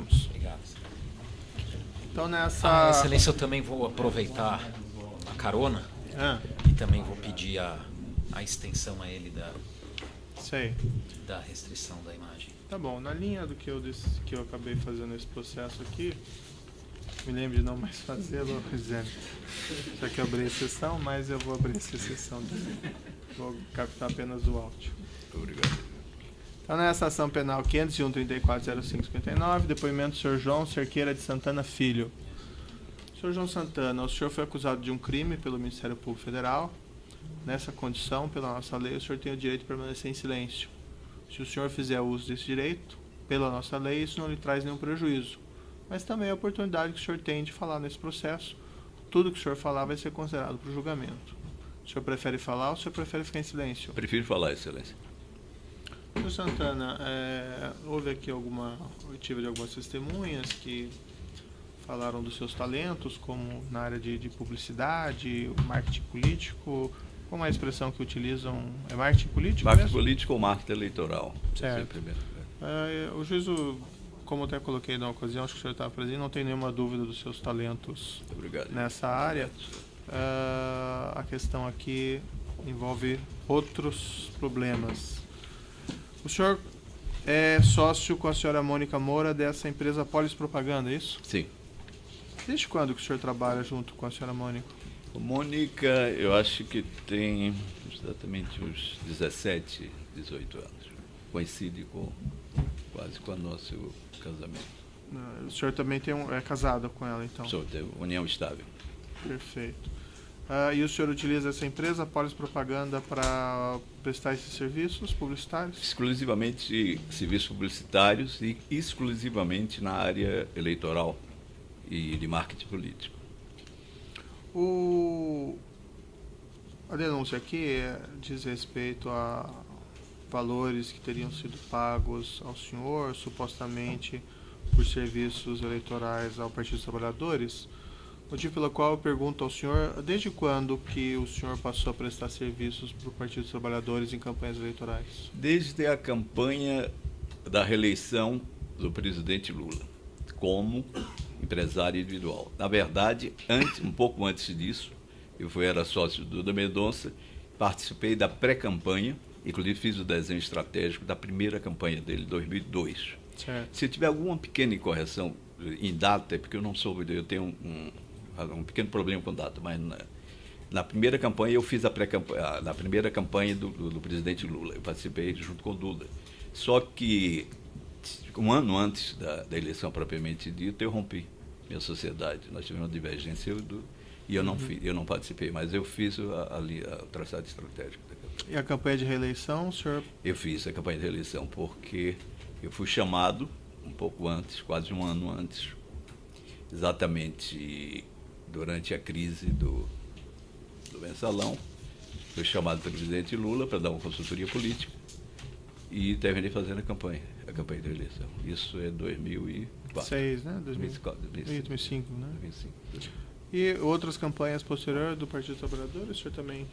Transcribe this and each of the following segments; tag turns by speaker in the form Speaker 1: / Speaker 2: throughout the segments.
Speaker 1: Podemos.
Speaker 2: Obrigado.
Speaker 1: Então, nessa...
Speaker 2: Excelência, eu também vou aproveitar a carona e também vou pedir a extensão a ele da restrição da imagem.
Speaker 1: Tá bom, na linha do que eu acabei fazendo esse processo aqui, me lembro de não mais fazê-lo, Rosane. Já que eu abri a sessão, mas eu vou abrir essa sessão também. Vou captar apenas o áudio.
Speaker 3: Obrigado.
Speaker 1: Então, nessa ação penal 501-3405-59, depoimento do senhor João Cerqueira de Santana Filho. Senhor João Santana, o senhor foi acusado de um crime pelo Ministério Público Federal. Nessa condição, pela nossa lei, o senhor tem o direito de permanecer em silêncio. Se o senhor fizer uso desse direito, pela nossa lei, isso não lhe traz nenhum prejuízo. Mas também a oportunidade que o senhor tem de falar nesse processo. Tudo que o senhor falar vai ser considerado para o julgamento. O senhor prefere falar ou o senhor prefere ficar em silêncio?
Speaker 3: Prefiro falar, Excelência.
Speaker 1: Senhor Santana, houve aqui eu tive de algumas testemunhas que falaram dos seus talentos, como na área de publicidade, marketing político. Como é a expressão que utilizam? É marketing político
Speaker 3: Marketing
Speaker 1: mesmo?
Speaker 3: político ou marketing eleitoral?
Speaker 1: Certo. O juízo, como eu até coloquei na ocasião, acho que o senhor estava presente, não tem nenhuma dúvida dos seus talentos.
Speaker 3: Obrigado.
Speaker 1: Nessa área. A questão aqui envolve outros problemas. O senhor é sócio com a senhora Mônica Moura dessa empresa Polis Propaganda, é isso?
Speaker 3: Sim.
Speaker 1: Desde quando que o senhor trabalha junto com a senhora Mônica?
Speaker 3: Mônica, eu acho que tem exatamente uns 17, 18 anos. Coincide quase com o nosso casamento.
Speaker 1: O senhor também é casado com ela, então?
Speaker 3: Sou, de união estável.
Speaker 1: Perfeito. E o senhor utiliza essa empresa, Polis Propaganda, para prestar esses serviços publicitários?
Speaker 3: Exclusivamente serviços publicitários e exclusivamente na área eleitoral e de marketing político.
Speaker 1: A denúncia aqui diz respeito a valores que teriam sido pagos ao senhor, supostamente por serviços eleitorais ao Partido dos Trabalhadores, motivo pelo qual eu pergunto ao senhor, desde quando que o senhor passou a prestar serviços para o Partido dos Trabalhadores em campanhas eleitorais?
Speaker 3: Desde a campanha da reeleição do presidente Lula, como empresário individual. Na verdade, um pouco antes disso, eu era sócio do Duda Mendonça, participei da pré-campanha, inclusive fiz o desenho estratégico da primeira campanha dele, 2002.
Speaker 1: Certo.
Speaker 3: Se tiver alguma pequena incorreção em data, é porque eu não soube, eu tenho um pequeno problema com data, mas na primeira campanha eu fiz na primeira campanha do presidente Lula, eu participei junto com o Duda. Só que um ano antes da eleição propriamente dita, eu rompi minha sociedade. Nós tivemos uma divergência e eu não participei, mas eu fiz o traçado estratégico da campanha.
Speaker 1: E a campanha de reeleição, o senhor? Eu
Speaker 3: fiz a campanha de reeleição porque eu fui chamado um pouco antes, quase um ano antes, exatamente durante a crise do mensalão. Fui chamado pelo presidente Lula para dar uma consultoria política e terminei fazendo a campanha de reeleição. Isso é 2004.
Speaker 1: 2006, né? 2005, né?
Speaker 3: 2005.
Speaker 1: E outras campanhas posteriores do Partido dos Trabalhadores, o senhor também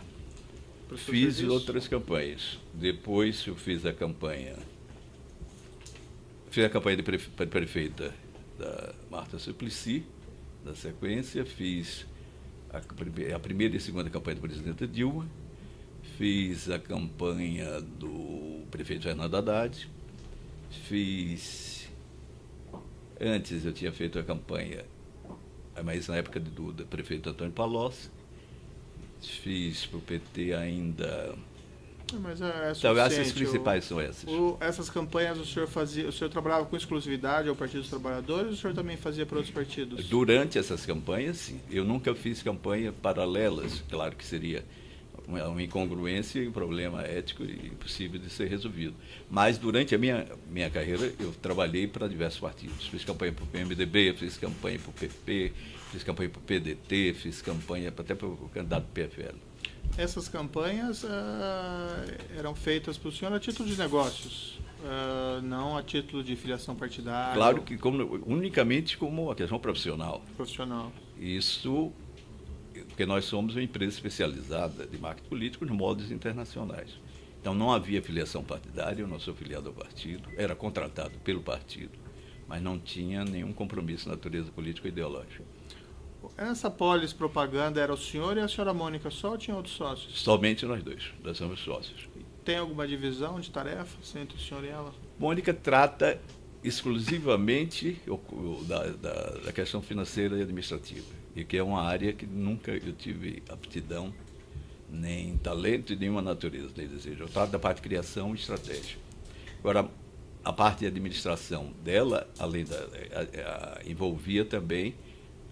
Speaker 3: fiz outras campanhas. Depois eu fiz a campanha de prefeita da Marta Suplicy, na sequência, fiz a primeira e segunda campanha da presidenta Dilma, fiz a campanha do prefeito Fernando Haddad, antes eu tinha feito a campanha, mas na época do prefeito Antônio Palocci, fiz para o PT ainda.
Speaker 1: Mas
Speaker 3: então, essas principais são essas.
Speaker 1: Essas campanhas o senhor trabalhava com exclusividade ao Partido dos Trabalhadores ou o senhor também fazia para outros partidos? Durante
Speaker 3: essas campanhas, sim. Eu nunca fiz campanha paralelas, claro que seria uma incongruência e um problema ético impossível de ser resolvido. Mas durante a minha carreira eu trabalhei para diversos partidos. Fiz campanha para o PMDB, fiz campanha para o PP, fiz campanha para o PDT, fiz campanha até para o candidato do PFL.
Speaker 1: Essas campanhas eram feitas para o senhor a título de negócios, não a título de filiação partidária?
Speaker 3: Claro que unicamente como uma questão profissional. Isso porque nós somos uma empresa especializada de marketing político nos moldes internacionais. Então não havia filiação partidária, eu não sou filiado ao partido, era contratado pelo partido mas não tinha nenhum compromisso de natureza política ou ideológica.
Speaker 1: Essa Polis Propaganda era o senhor e a senhora Mônica só ou tinha outros sócios?
Speaker 3: Somente nós dois, nós somos sócios.
Speaker 1: Tem alguma divisão de tarefas entre o senhor e ela?
Speaker 3: Mônica trata exclusivamente da questão financeira e administrativa, e que é uma área que nunca eu tive aptidão, nem talento e nenhuma natureza, nem desejo. Eu trato da parte de criação e estratégia. Agora, a parte de administração dela, além envolvia também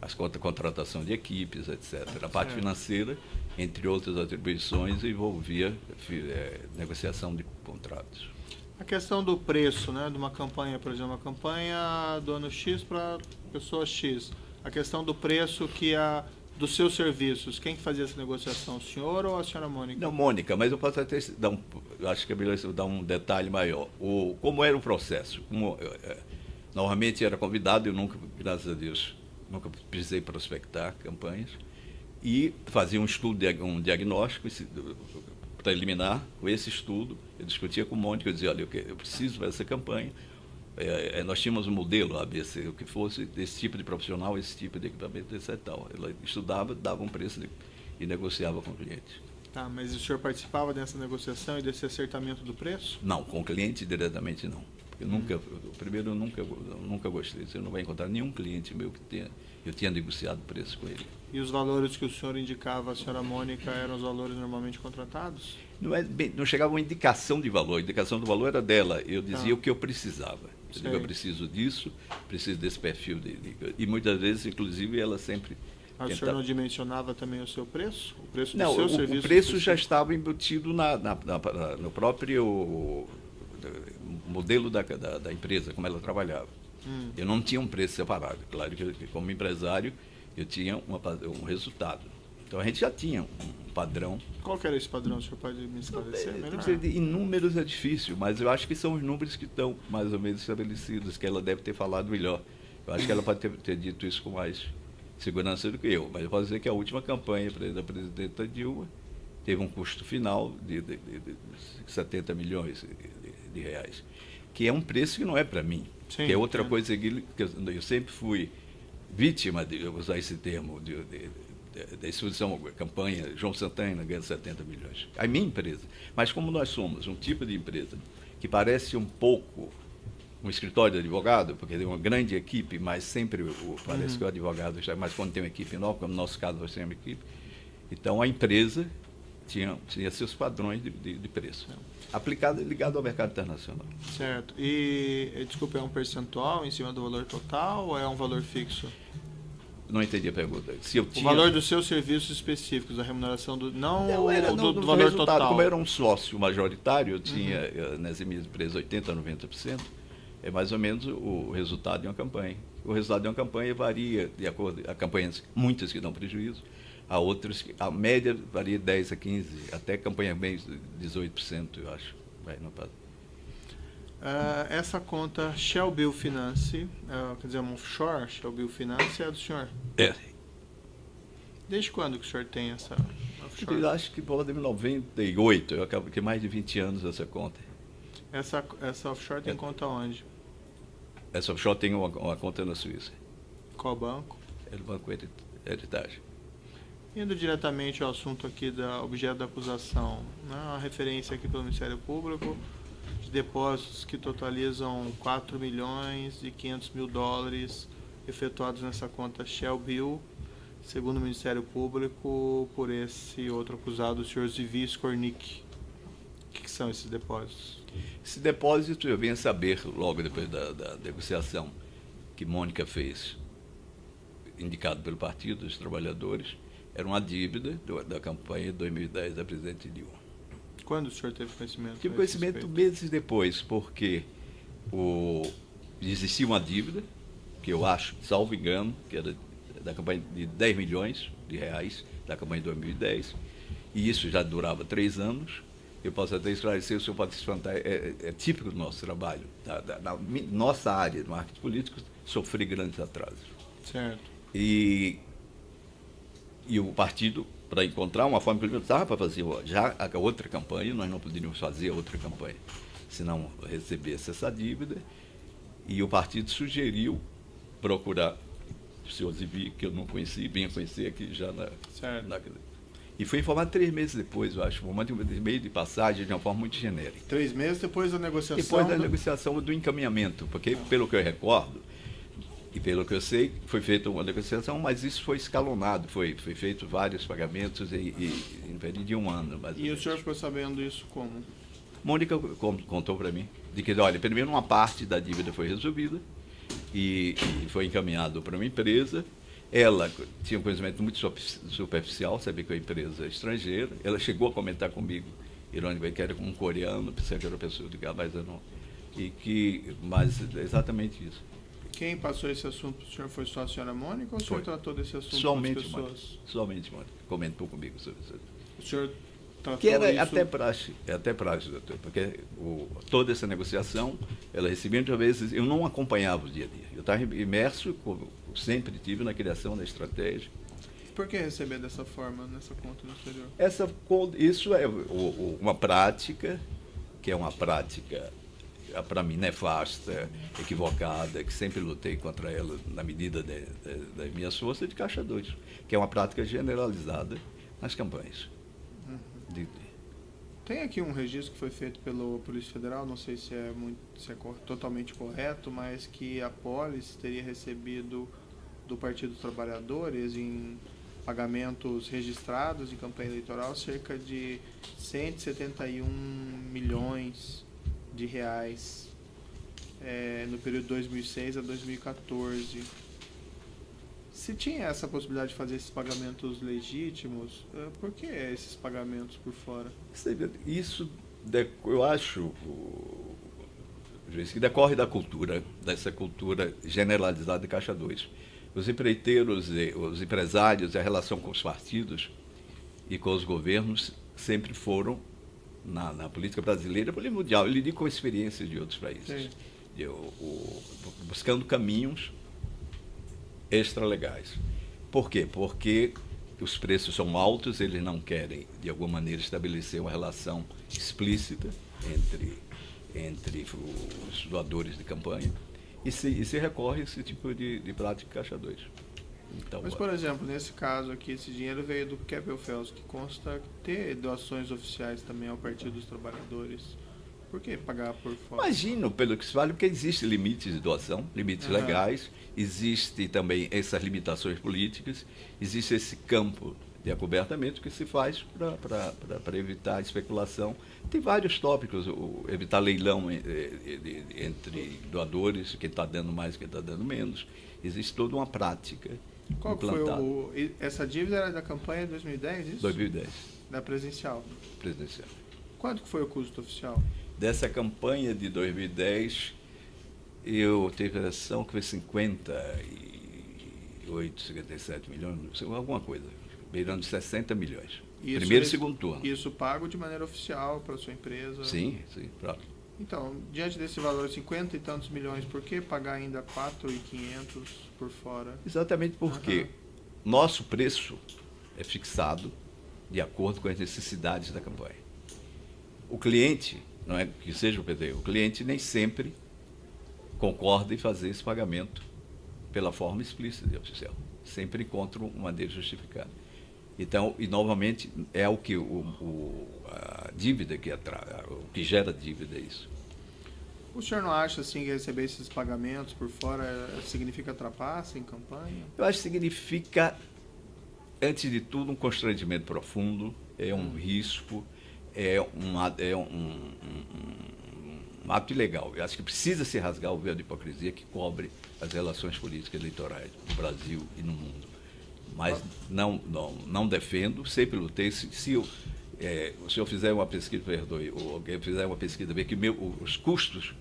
Speaker 3: as contratação de equipes, etc. A parte financeira, entre outras atribuições, envolvia negociação de contratos.
Speaker 1: A questão do preço, né, de uma campanha, por exemplo, uma campanha do ano X para pessoa X. A questão do preço dos seus serviços, quem que fazia essa negociação, o senhor ou a senhora Mônica?
Speaker 3: Não, Mônica, mas eu posso até acho que é melhor dar um detalhe maior. Como era o processo? Normalmente era convidado, eu nunca, graças a Deus, nunca precisei prospectar campanhas, e fazia um estudo, um diagnóstico preliminar. Com esse estudo, eu discutia com o Mônica, eu dizia, olha, eu preciso dessa campanha. Nós tínhamos um modelo ABC, o que fosse desse tipo de profissional, esse tipo de equipamento, etc. Tal. Ela estudava, dava um preço e negociava com o cliente.
Speaker 1: Tá, mas o senhor participava dessa negociação e desse acertamento do preço?
Speaker 3: Não, com o cliente diretamente não. Primeiro, eu nunca gostei. Você não vai encontrar nenhum cliente meu eu tinha negociado preço com ele.
Speaker 1: E os valores que o senhor indicava à senhora Mônica eram os valores normalmente contratados?
Speaker 3: Não chegava uma indicação de valor. A indicação do valor era dela. Eu dizia o que eu precisava. Eu preciso disso, preciso desse perfil. E muitas vezes, inclusive, ela sempre...
Speaker 1: O senhor não dimensionava também o seu preço? O preço do
Speaker 3: não,
Speaker 1: seu serviço?
Speaker 3: O preço já estava embutido no próprio modelo da empresa, como ela trabalhava. Eu não tinha um preço separado. Claro que como empresário eu tinha um resultado. Então a gente já tinha um padrão.
Speaker 1: Qual que era esse padrão? O senhor pode me esclarecer melhor?
Speaker 3: Em números é difícil, mas eu acho que são os números que estão mais ou menos estabelecidos, que ela deve ter falado melhor. Eu acho que ela pode ter dito isso com mais segurança do que eu. Mas eu posso dizer que a última campanha da presidenta Dilma teve um custo final de 70 milhões de reais, que é um preço que não é para mim. Sim, que é outra coisa que eu sempre fui vítima de usar esse termo da instituição, campanha, João Santana ganha 70 milhões. A minha empresa. Mas como nós somos um tipo de empresa que parece um pouco um escritório de advogado, porque tem uma grande equipe, mas sempre parece que o advogado está, mas quando tem uma equipe nova, como no nosso caso nós temos uma equipe, então a empresa tinha seus padrões de preço, ligado ao mercado internacional.
Speaker 1: Certo. E, desculpa, é um percentual em cima do valor total ou é um valor fixo?
Speaker 3: Não entendi a pergunta.
Speaker 1: O valor dos seus serviços específicos, a remuneração do valor total.
Speaker 3: Como eu era um sócio majoritário, eu tinha nas minhas empresas 80% a 90%, é mais ou menos o resultado de uma campanha. O resultado de uma campanha varia de acordo com campanhas, muitas que dão prejuízo, a outras, a média varia 10% a 15%, até campanha bem 18%, eu acho.
Speaker 1: Essa conta Shell Bill Finance, quer dizer, uma offshore, Shell Bill Finance, é do senhor?
Speaker 3: É.
Speaker 1: Desde quando que o senhor tem essa offshore?
Speaker 3: Eu acho que por volta de 98, eu acabo que mais de 20 anos essa conta.
Speaker 1: Essa offshore tem conta onde?
Speaker 3: Essa offshore tem uma conta na Suíça.
Speaker 1: Qual banco?
Speaker 3: É do Banco Heritage.
Speaker 1: Indo diretamente ao assunto aqui da objeto da acusação, né? A referência aqui pelo Ministério Público de depósitos que totalizam 4 milhões e 500 mil dólares efetuados nessa conta Shell Bill, segundo o Ministério Público, por esse outro acusado, o senhor Zivi Skornik. O que são esses depósitos?
Speaker 3: Esse depósito eu vim a saber logo depois da negociação que Mônica fez, indicado pelo Partido dos Trabalhadores. Era uma dívida da campanha de 2010 da presidente Dilma.
Speaker 1: Quando o senhor teve conhecimento?
Speaker 3: Tive conhecimento meses depois, porque existia uma dívida, que eu acho, salvo engano, que era da campanha de 10 milhões de reais, da campanha de 2010, e isso já durava 3 anos. Eu posso até esclarecer, o senhor pode se espantar, é típico do nosso trabalho, na nossa área de marketing político, sofrer grandes atrasos.
Speaker 1: Certo.
Speaker 3: E o partido, para encontrar uma forma que ele precisava para fazer já a outra campanha, nós não poderíamos fazer a outra campanha, se não recebesse essa dívida. E o partido sugeriu procurar o senhor Zivi, que eu não conheci, vinha conhecer aqui já e foi informado 3 meses depois, eu acho, um meio de passagem de uma forma muito genérica.
Speaker 1: 3 meses depois da negociação?
Speaker 3: Depois da negociação do encaminhamento, porque pelo que eu recordo, e pelo que eu sei, foi feita uma negociação, mas isso foi escalonado, foi feito vários pagamentos em período de 1 ano.
Speaker 1: E o senhor ficou sabendo isso como?
Speaker 3: Mônica contou para mim, de que, olha, primeiro uma parte da dívida foi resolvida e foi encaminhado para uma empresa. Ela tinha um conhecimento muito superficial, sabia que era uma empresa estrangeira. Ela chegou a comentar comigo, ironicamente, que era um coreano, pensei que era uma pessoa de mas eu não. Mas é exatamente isso.
Speaker 1: Quem passou esse assunto para o senhor foi só a senhora Mônica ou o senhor tratou desse assunto
Speaker 3: somente
Speaker 1: com as pessoas?
Speaker 3: Mônica. Somente Mônica. Comentou comigo sobre isso.
Speaker 1: O senhor tratou
Speaker 3: que era
Speaker 1: isso...
Speaker 3: até praxe, doutor, porque toda essa negociação, ela recebia muitas vezes, eu não acompanhava o dia a dia. Eu estava imerso, como sempre tive, na criação da estratégia.
Speaker 1: Por que receber dessa forma, nessa conta no exterior?
Speaker 3: Isso é uma prática, que é uma prática, para mim, nefasta, equivocada, que sempre lutei contra ela na medida das minhas forças, de Caixa 2, que é uma prática generalizada nas campanhas.
Speaker 1: Tem aqui um registro que foi feito pela Polícia Federal, não sei se é totalmente correto, mas que a Polis teria recebido do Partido dos Trabalhadores em pagamentos registrados em campanha eleitoral cerca de 171 milhões de reais no período de 2006 a 2014. Se tinha essa possibilidade de fazer esses pagamentos legítimos, por que esses pagamentos por fora?
Speaker 3: Isso, eu acho, que decorre da cultura, dessa cultura generalizada de Caixa 2. Os empreiteiros, os empresários, a relação com os partidos e com os governos sempre foram, na política brasileira, política mundial, eu lidi com experiências de outros países, buscando caminhos extralegais. Por quê? Porque os preços são altos, eles não querem, de alguma maneira, estabelecer uma relação explícita entre os doadores de campanha e se recorre a esse tipo de prática Caixa 2. Então,
Speaker 1: mas, por exemplo, nesse caso aqui, esse dinheiro veio do Keppel-FELS, que consta ter doações oficiais também ao Partido dos Trabalhadores. Por que pagar por fora?
Speaker 3: Imagino, pelo que se fala, porque existem limites de doação, limites legais, existe também essas limitações políticas, existe esse campo de acobertamento que se faz para evitar a especulação. Tem vários tópicos, evitar leilão entre doadores, quem está dando mais e quem está dando menos. Existe toda uma prática.
Speaker 1: Qual foi essa dívida era da campanha de 2010, isso?
Speaker 3: 2010.
Speaker 1: Da presidencial?
Speaker 3: Presidencial.
Speaker 1: Quanto que foi o custo oficial?
Speaker 3: Dessa campanha de 2010, eu tenho a impressão que foi 58, 57 milhões, alguma coisa, beirando 60 milhões.
Speaker 1: Isso
Speaker 3: primeiro e segundo turno.
Speaker 1: Isso pago de maneira oficial para a sua empresa?
Speaker 3: Sim, claro.
Speaker 1: Então, diante desse valor, 50 e tantos milhões, por que pagar ainda 4.500 por fora?
Speaker 3: Exatamente porque nosso preço é fixado de acordo com as necessidades da campanha. O cliente, não é que seja o PT, o cliente nem sempre concorda em fazer esse pagamento pela forma explícita e oficial. Sempre encontra uma maneira justificada. Então, e novamente, é o que a dívida o que gera dívida é isso.
Speaker 1: O senhor não acha assim que receber esses pagamentos por fora significa trapaça em campanha?
Speaker 3: Eu acho que significa, antes de tudo, um constrangimento profundo, é um risco, é um ato ilegal. Eu acho que precisa se rasgar o véu de hipocrisia que cobre as relações políticas eleitorais no Brasil e no mundo. Mas não defendo, sempre lutei. Se o senhor fizer uma pesquisa, perdoe, ou alguém fizer uma pesquisa, ver que os custos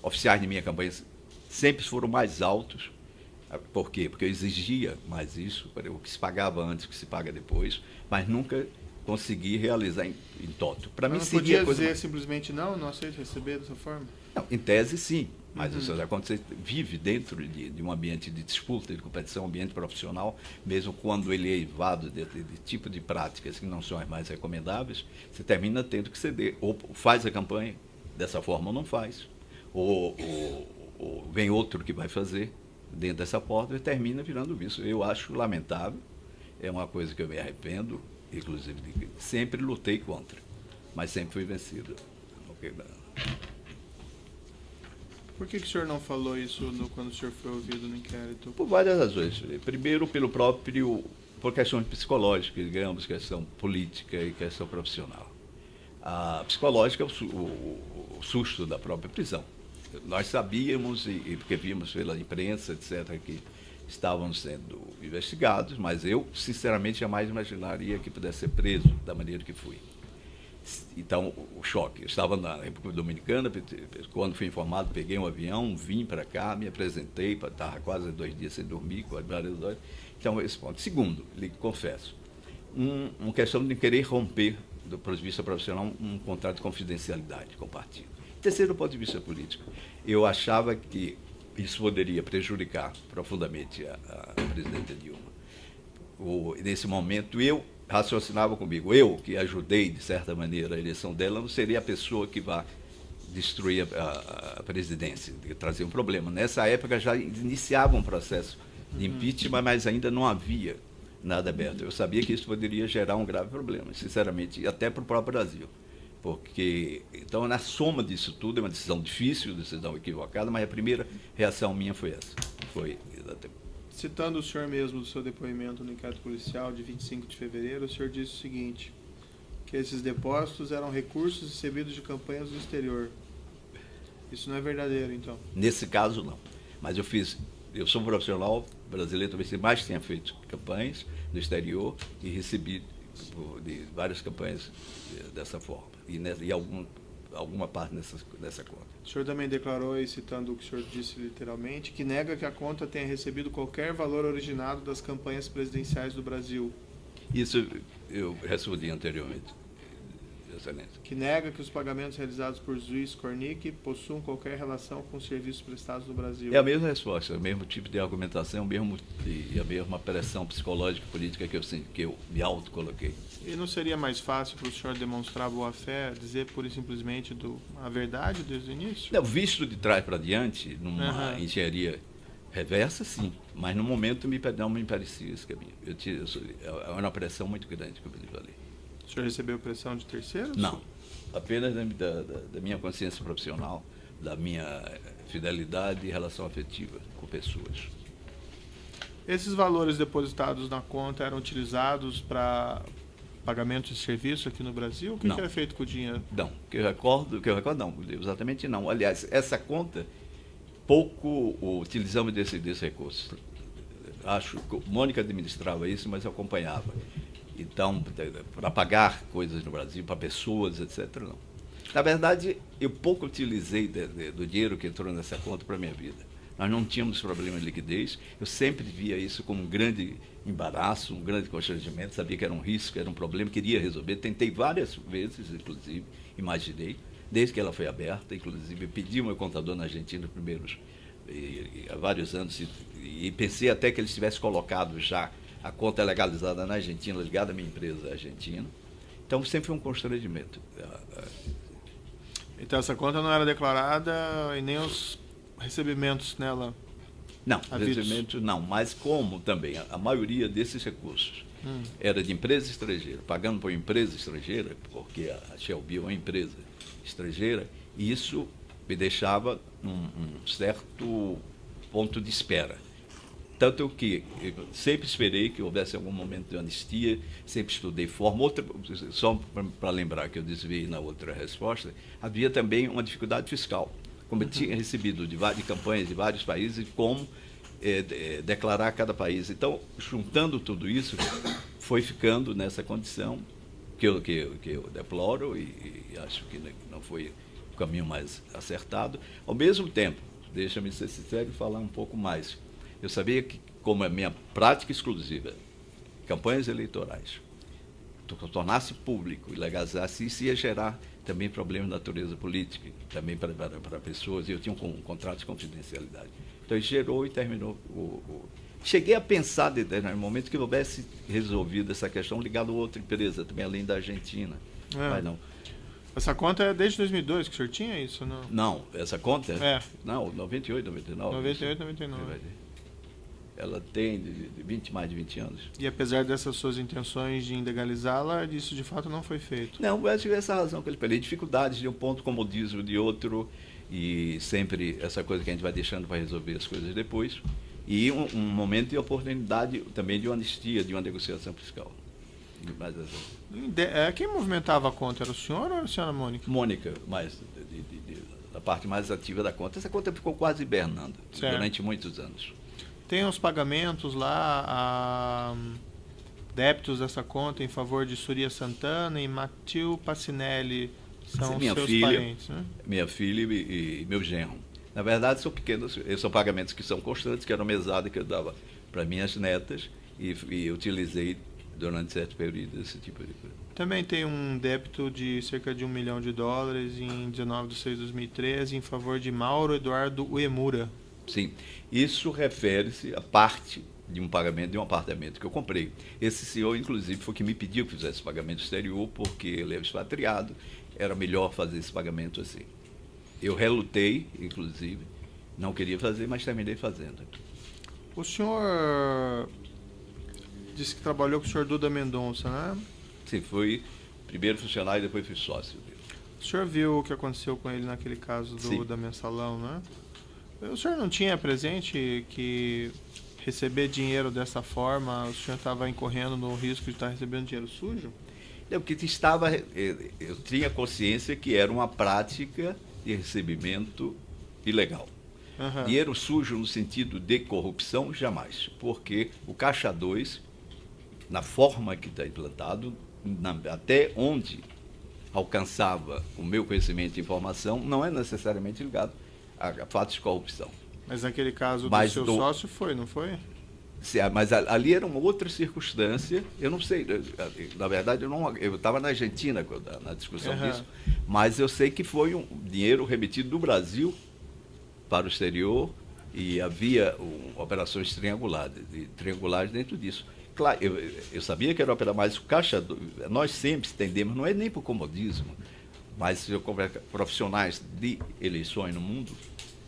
Speaker 3: oficiais de minha campanha sempre foram mais altos. Por quê? Porque eu exigia mais isso, o que se pagava antes, o que se paga depois, mas nunca consegui realizar em toto. Para mim seria
Speaker 1: podia dizer simplesmente não aceito receber dessa forma?
Speaker 3: Não, em tese sim, mas quando você vive dentro de um ambiente de disputa, de competição, um ambiente profissional, mesmo quando ele é evado de tipo de práticas que não são as mais recomendáveis, você termina tendo que ceder. Ou faz a campanha dessa forma ou não faz. Ou vem outro que vai fazer dentro dessa porta e termina virando vice. Eu acho lamentável, é uma coisa que eu me arrependo, inclusive sempre lutei contra, mas sempre fui vencido.
Speaker 1: Por que o senhor não falou isso quando o senhor foi ouvido no inquérito?
Speaker 3: Por várias razões. Primeiro, por questões psicológicas, digamos, questão política e questão profissional. A psicológica é o susto da própria prisão. Nós sabíamos, e porque vimos pela imprensa, etc., que estavam sendo investigados, mas eu, sinceramente, jamais imaginaria que pudesse ser preso da maneira que fui. Então, o choque. Eu estava na República Dominicana, quando fui informado, peguei um avião, vim para cá, me apresentei, estava quase 2 dias sem dormir, com várias horas. Então, esse ponto. Segundo, lhe confesso, uma questão de querer romper, do ponto de vista profissional, um contrato de confidencialidade com o partido. Terceiro, do ponto de vista político, eu achava que isso poderia prejudicar profundamente a presidenta Dilma. Nesse momento, eu raciocinava comigo, eu que ajudei, de certa maneira, a eleição dela, não seria a pessoa que vai destruir a presidência, trazer um problema. Nessa época já iniciava um processo de impeachment, mas ainda não havia nada aberto. Eu sabia que isso poderia gerar um grave problema, sinceramente, até para o próprio Brasil. Porque, então, na soma disso tudo, é uma decisão difícil, decisão equivocada, mas a primeira reação minha foi essa. Foi exatamente.
Speaker 1: Citando o senhor mesmo do seu depoimento no inquérito policial de 25 de fevereiro, o senhor disse o seguinte, que esses depósitos eram recursos recebidos de campanhas do exterior. Isso não é verdadeiro, então?
Speaker 3: Nesse caso, não. Mas eu sou um profissional brasileiro, talvez mais tenha feito campanhas no exterior e recebi de várias campanhas dessa forma. E alguma parte dessa conta.
Speaker 1: O senhor também declarou, aí, citando o que o senhor disse literalmente, que nega que a conta tenha recebido qualquer valor originado das campanhas presidenciais do Brasil.
Speaker 3: Isso eu respondi anteriormente, excelente.
Speaker 1: Que nega que os pagamentos realizados por Luiz Cornic possuam qualquer relação com os serviços prestados no Brasil.
Speaker 3: É a mesma resposta, o mesmo tipo de argumentação, e a mesma pressão psicológica e política que eu me autocoloquei.
Speaker 1: E não seria mais fácil para o senhor demonstrar boa-fé, dizer pura e simplesmente a verdade desde o início?
Speaker 3: Não, visto de trás para diante, numa engenharia reversa, sim, mas no momento não me parecia esse caminho. É uma pressão muito grande, como eu lhe falei.
Speaker 1: O senhor recebeu pressão de terceiros?
Speaker 3: Não, apenas da minha consciência profissional, da minha fidelidade e relação afetiva com pessoas.
Speaker 1: Esses valores depositados na conta eram utilizados para pagamentos de serviço aqui no Brasil? O que era feito com o dinheiro?
Speaker 3: Não, que eu recordo não, exatamente não. Aliás, essa conta, pouco utilizamos desse recurso. Acho que Mônica administrava isso, mas eu acompanhava. Então, para pagar coisas no Brasil, para pessoas, etc., não. Na verdade, eu pouco utilizei do dinheiro que entrou nessa conta para a minha vida. Nós não tínhamos problema de liquidez, eu sempre via isso como um grande embaraço, um grande constrangimento, sabia que era um risco, era um problema, queria resolver. Tentei várias vezes, inclusive, imaginei, desde que ela foi aberta, inclusive pedi ao meu contador na Argentina há vários anos, e pensei até que ele tivesse colocado já a conta legalizada na Argentina, ligada à minha empresa argentina. Então, sempre foi um constrangimento.
Speaker 1: Então, essa conta não era declarada e nem os recebimentos nela?
Speaker 3: Não, recebimento não, mas como também a maioria desses recursos era de empresa estrangeira, pagando por empresa estrangeira, porque a Shelby é uma empresa estrangeira, e isso me deixava num certo ponto de espera. Tanto que eu sempre esperei que houvesse algum momento de anistia, sempre estudei forma. Só para lembrar que eu desviei na outra resposta, havia também uma dificuldade fiscal. Como eu tinha recebido de campanhas de vários países, como declarar cada país. Então, juntando tudo isso, foi ficando nessa condição que eu deploro e acho que não foi o caminho mais acertado. Ao mesmo tempo, deixa-me ser sincero e falar um pouco mais. Eu sabia que, como a minha prática exclusiva, campanhas eleitorais, tornasse público e legalizasse, isso ia gerar também problemas de natureza política, também para pessoas, e eu tinha um contrato de confidencialidade. Então, isso gerou e terminou. Cheguei a pensar, no momento que eu houvesse resolvido essa questão, ligado a outra empresa, também além da Argentina, mas não.
Speaker 1: Essa conta é desde 2002 que o senhor tinha isso? Não,
Speaker 3: não, essa conta?
Speaker 1: É.
Speaker 3: Não, 98, 99.
Speaker 1: 98, 99.
Speaker 3: Ela tem mais de 20 anos.
Speaker 1: E apesar dessas suas intenções de ilegalizá-la, isso de fato não foi feito?
Speaker 3: Não, eu tive essa razão que eu falei. Dificuldades de um ponto, comodismo de outro, e sempre essa coisa que a gente vai deixando para resolver as coisas depois. E um momento de oportunidade também de uma anistia, de uma negociação fiscal. Mas,
Speaker 1: quem movimentava a conta? Era o senhor ou era a senhora Mônica?
Speaker 3: Mônica, mas a parte mais ativa da conta. Essa conta ficou quase hibernando durante muitos anos.
Speaker 1: Tem os pagamentos lá, débitos dessa conta em favor de Surya Santana e Matil Passinelli, são seus parentes, né?
Speaker 3: Minha filha e meu genro. Na verdade, são pequenos, são pagamentos que são constantes, que era uma mesada que eu dava para minhas netas e utilizei durante certo período esse tipo de coisa.
Speaker 1: Também tem um débito de cerca de $1 milhão em 19/6/2013 em favor de Mauro Eduardo Uemura.
Speaker 3: Sim, isso refere-se a parte de um pagamento de um apartamento que eu comprei. Esse senhor, inclusive, foi que me pediu que fizesse pagamento exterior, porque ele é expatriado, era melhor fazer esse pagamento assim. Eu relutei, inclusive, não queria fazer, mas terminei fazendo.
Speaker 1: O senhor disse que trabalhou com o senhor Duda Mendonça, né?
Speaker 3: Sim, fui primeiro funcionário e depois fui sócio dele.
Speaker 1: O senhor viu o que aconteceu com ele naquele caso da mensalão, né? O senhor não tinha presente que receber dinheiro dessa forma, o senhor estava incorrendo no risco de estar recebendo dinheiro sujo?
Speaker 3: É porque eu tinha consciência que era uma prática de recebimento ilegal.
Speaker 1: Uhum.
Speaker 3: Dinheiro sujo no sentido de corrupção, jamais. Porque o Caixa 2, na forma que está implantado, até onde alcançava o meu conhecimento e informação, não é necessariamente ligado a fatos de corrupção.
Speaker 1: Mas naquele caso do seu sócio foi, não foi?
Speaker 3: Mas ali era uma outra circunstância, eu não sei, na verdade eu estava na Argentina na discussão disso, mas eu sei que foi um dinheiro remetido do Brasil para o exterior e havia operações triangulares dentro disso. Claro, eu sabia que era operação, mas o Caixa, nós sempre tendemos, não é nem por comodismo, mas se eu converso com profissionais de eleições no mundo,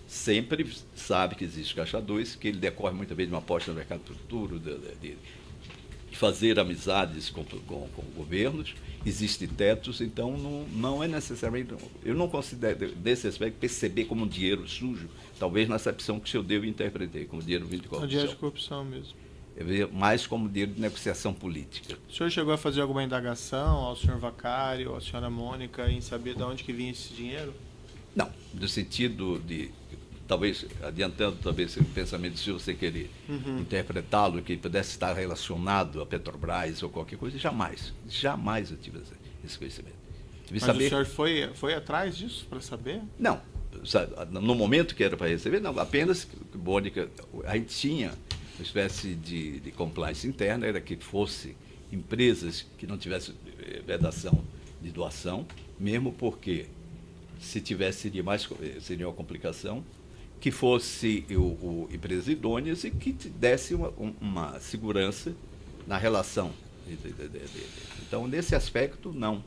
Speaker 3: sempre sabe que existe o Caixa 2, que ele decorre muitas vezes de uma aposta no mercado futuro, de fazer amizades com governos, existem tetos, então não é necessariamente... Eu não considero, desse aspecto, perceber como um dinheiro sujo, talvez na acepção que o senhor deu e interpretei, como dinheiro vindo de corrupção.
Speaker 1: Dinheiro de corrupção mesmo.
Speaker 3: Eu vejo mais como dinheiro de negociação política.
Speaker 1: O senhor chegou a fazer alguma indagação ao senhor Vacário, à senhora Mônica, em saber de onde que vinha esse dinheiro?
Speaker 3: Não, no sentido de... Talvez, adiantando talvez o pensamento do senhor, você querer interpretá-lo, que pudesse estar relacionado a Petrobras ou qualquer coisa, jamais eu tive esse conhecimento.
Speaker 1: Mas saber... o senhor foi atrás disso para saber?
Speaker 3: Não, no momento que era para receber, não, apenas, Mônica, a gente tinha uma espécie de compliance interna, era que fosse empresas que não tivessem vedação de doação, mesmo porque, se tivesse, seria uma complicação, que fosse empresas idôneas e que desse uma segurança na relação. Então, nesse aspecto, não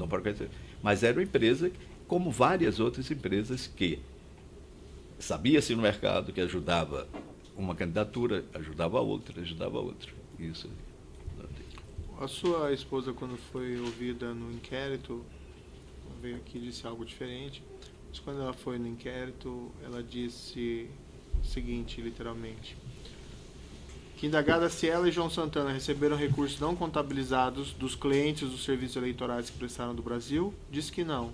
Speaker 3: pode acontecer. Mas era uma empresa, como várias outras empresas, que sabia-se no mercado que ajudava uma candidatura, ajudava a outra. Isso.
Speaker 1: A sua esposa, quando foi ouvida no inquérito, veio aqui e disse algo diferente. Mas quando ela foi no inquérito, ela disse o seguinte, literalmente: que indagada se ela e João Santana receberam recursos não contabilizados dos clientes dos serviços eleitorais que prestaram do Brasil, disse que não.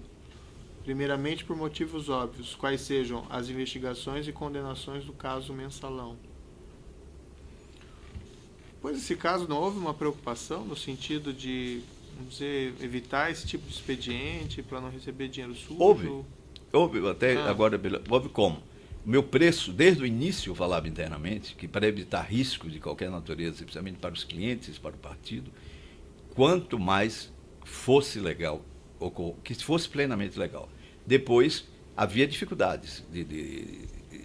Speaker 1: Primeiramente por motivos óbvios, quais sejam as investigações e condenações do caso Mensalão. Pois esse caso não houve uma preocupação no sentido de, vamos dizer, evitar esse tipo de expediente para não receber dinheiro sujo?
Speaker 3: Houve até agora, houve como? O meu preço, desde o início eu falava internamente, que para evitar riscos de qualquer natureza, especialmente para os clientes, para o partido, quanto mais fosse legal, ou que fosse plenamente legal. Depois, havia dificuldades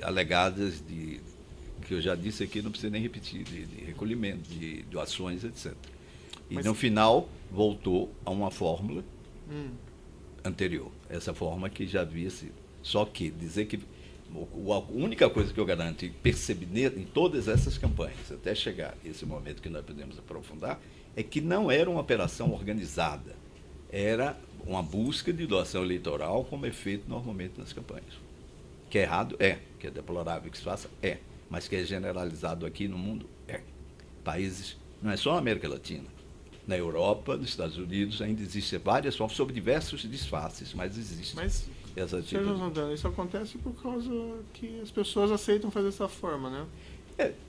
Speaker 3: alegadas que eu já disse aqui, não precisa nem repetir, de recolhimento, de doações, etc. E no final, voltou a uma fórmula anterior. Essa forma que já havia sido. Só que dizer que a única coisa que eu garanto e percebi em todas essas campanhas, até chegar esse momento que nós podemos aprofundar, é que não era uma operação organizada. Era uma busca de doação eleitoral, como é feito normalmente nas campanhas. Que é errado? É. Que é deplorável que se faça? É. Mas que é generalizado aqui no mundo? É. Países, não é só na América Latina. Na Europa, nos Estados Unidos, ainda existem várias formas, sob diversos disfarces, mas existe.
Speaker 1: Mas, Sr. João Santana, isso acontece por causa que as pessoas aceitam fazer dessa forma, né?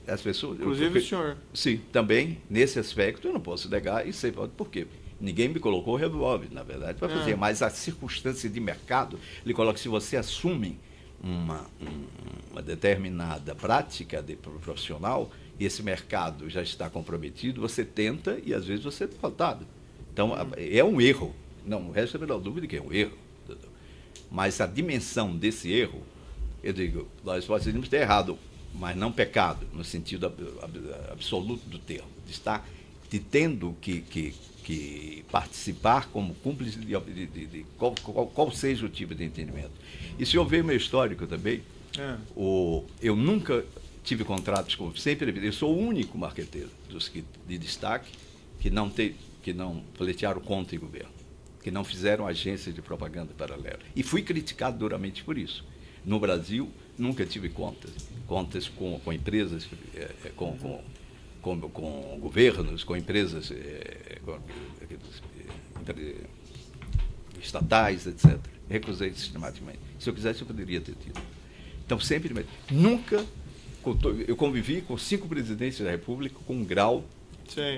Speaker 3: As pessoas...
Speaker 1: Inclusive o senhor.
Speaker 3: Sim, também, nesse aspecto, eu não posso negar e sei por quê. Ninguém me colocou revólver, na verdade, para fazer, mas a circunstância de mercado lhe coloca, se você assume uma determinada prática de profissional e esse mercado já está comprometido, você tenta e às vezes você é derrotado. Então, é um erro. Não, o resto é a menor dúvida que é um erro. Mas a dimensão desse erro, eu digo, nós podemos ter errado, mas não pecado, no sentido absoluto do termo, de estar tendo que participar como cúmplice de qual seja o tipo de entendimento. E se eu ver meu histórico também, eu nunca tive contratos com... Sempre, eu sou o único marqueteiro de destaque que não pleitearam contra o governo, que não fizeram agências de propaganda paralela. E fui criticado duramente por isso. No Brasil, nunca tive contas com empresas, com governos, com empresas estatais, etc. Recusei sistematicamente. Se eu quisesse, eu poderia ter tido. Então, sempre... Nunca... Eu convivi com 5 presidentes da República com um grau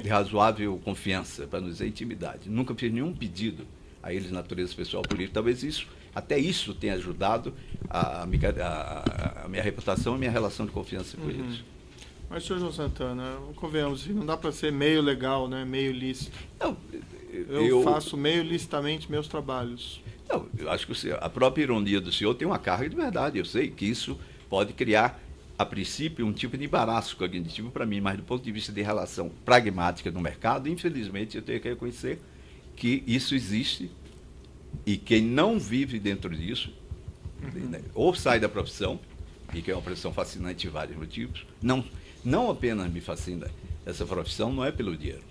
Speaker 3: de razoável confiança, para não dizer intimidade. Nunca fiz nenhum pedido a eles, natureza pessoal política. Talvez até isso tenha ajudado a minha reputação e a minha relação de confiança com eles.
Speaker 1: Mas, senhor João Santana, convenhamos, não dá para ser meio legal, né? Meio lícito.
Speaker 3: Não,
Speaker 1: eu faço meio licitamente meus trabalhos.
Speaker 3: Não, eu acho que a própria ironia do senhor tem uma carga de verdade. Eu sei que isso pode criar, a princípio, um tipo de embaraço cognitivo para mim, mas do ponto de vista de relação pragmática no mercado, infelizmente, eu tenho que reconhecer que isso existe e quem não vive dentro disso, ou sai da profissão, e que é uma profissão fascinante por vários motivos, não apenas me fascina essa profissão, não é pelo dinheiro,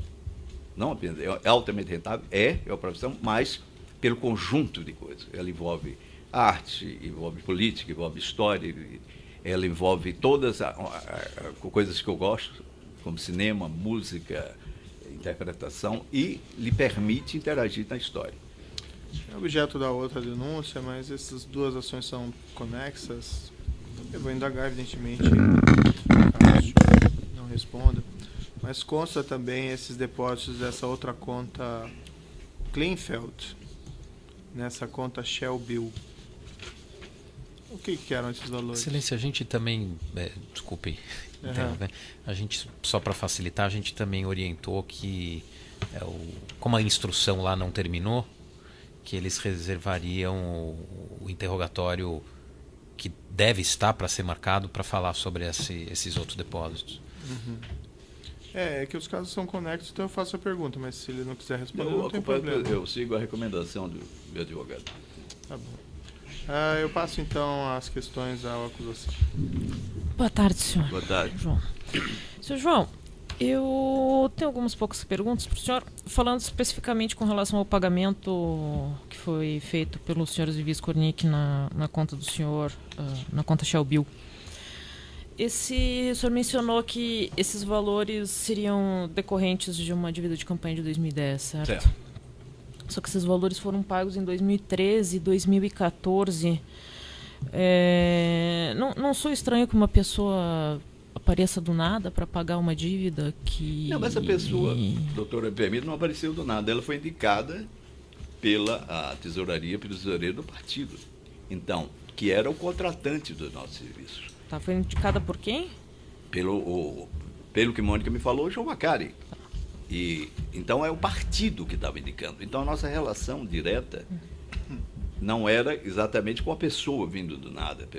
Speaker 3: não apenas, é altamente rentável, é uma profissão, mas pelo conjunto de coisas. Ela envolve arte, envolve política, envolve história, ela envolve todas as coisas que eu gosto, como cinema, música, interpretação, e lhe permite interagir na história.
Speaker 1: É objeto da outra denúncia, mas essas duas ações são conexas. Eu vou indagar, evidentemente, caso não responda, mas consta também esses depósitos dessa outra conta Kleinfeld, nessa conta Shell Bill. O que eram esses valores?
Speaker 2: Excelência, a gente também, desculpe, a gente, só para facilitar, a gente também orientou que, como a instrução lá não terminou, que eles reservariam o interrogatório que deve estar para ser marcado para falar sobre esses outros depósitos.
Speaker 1: É que os casos são conexos, então eu faço a pergunta, mas se ele não quiser responder, não tem problema.
Speaker 3: Eu sigo a recomendação do meu advogado.
Speaker 1: Tá bom. Eu passo, então, as questões à acusação.
Speaker 4: Boa tarde, senhor.
Speaker 3: Boa tarde.
Speaker 4: João. Senhor João, eu tenho algumas poucas perguntas para o senhor, falando especificamente com relação ao pagamento que foi feito pelos senhores de Viscornic na conta do senhor, na conta Shell Bill. O senhor mencionou que esses valores seriam decorrentes de uma dívida de campanha de 2010, certo? Só que esses valores foram pagos em 2013 e 2014. Não sou estranho que uma pessoa apareça do nada para pagar uma dívida que...
Speaker 3: Não, mas essa pessoa, doutora Permito, não apareceu do nada. Ela foi indicada pela tesouraria, pelo tesoureiro do partido. Então, que era o contratante do nosso serviço.
Speaker 4: Tá, foi indicada por quem?
Speaker 3: Pelo que Mônica me falou, João Macari. Então é o partido que estava indicando. Então a nossa relação direta não era exatamente com a pessoa vindo do nada.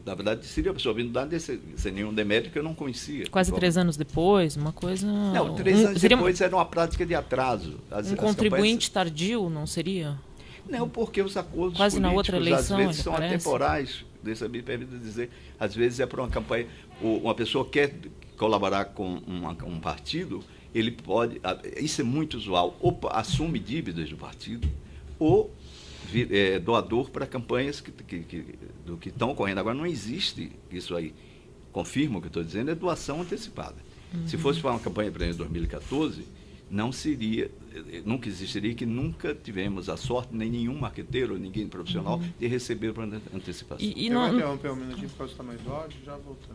Speaker 3: Na verdade, seria a pessoa vindo do nada sem nenhum demérito que eu não conhecia.
Speaker 4: Quase 3 anos depois, uma coisa...
Speaker 3: Não, 3 anos depois era uma prática de atraso.
Speaker 4: Contribuinte tardio, não seria?
Speaker 3: Não, porque os acordos
Speaker 4: Quase na outra
Speaker 3: políticos,
Speaker 4: eleição,
Speaker 3: às vezes,
Speaker 4: ele
Speaker 3: são
Speaker 4: parece.
Speaker 3: atemporais. Deixa me permite dizer, às vezes é para uma campanha, uma pessoa quer colaborar com um partido, ele pode, isso é muito usual, ou assume dívidas do partido, ou doador para campanhas do que estão ocorrendo. Agora, não existe isso aí. Confirmo o que eu estou dizendo, é doação antecipada. Se fosse para uma campanha, por exemplo, em 2014, não seria, nunca existiria, que nunca tivemos a sorte, nem nenhum marqueteiro, ninguém profissional, de receber por antecipação.
Speaker 1: Eu vou interromper um minutinho por causa do tamanho do áudio, já voltamos.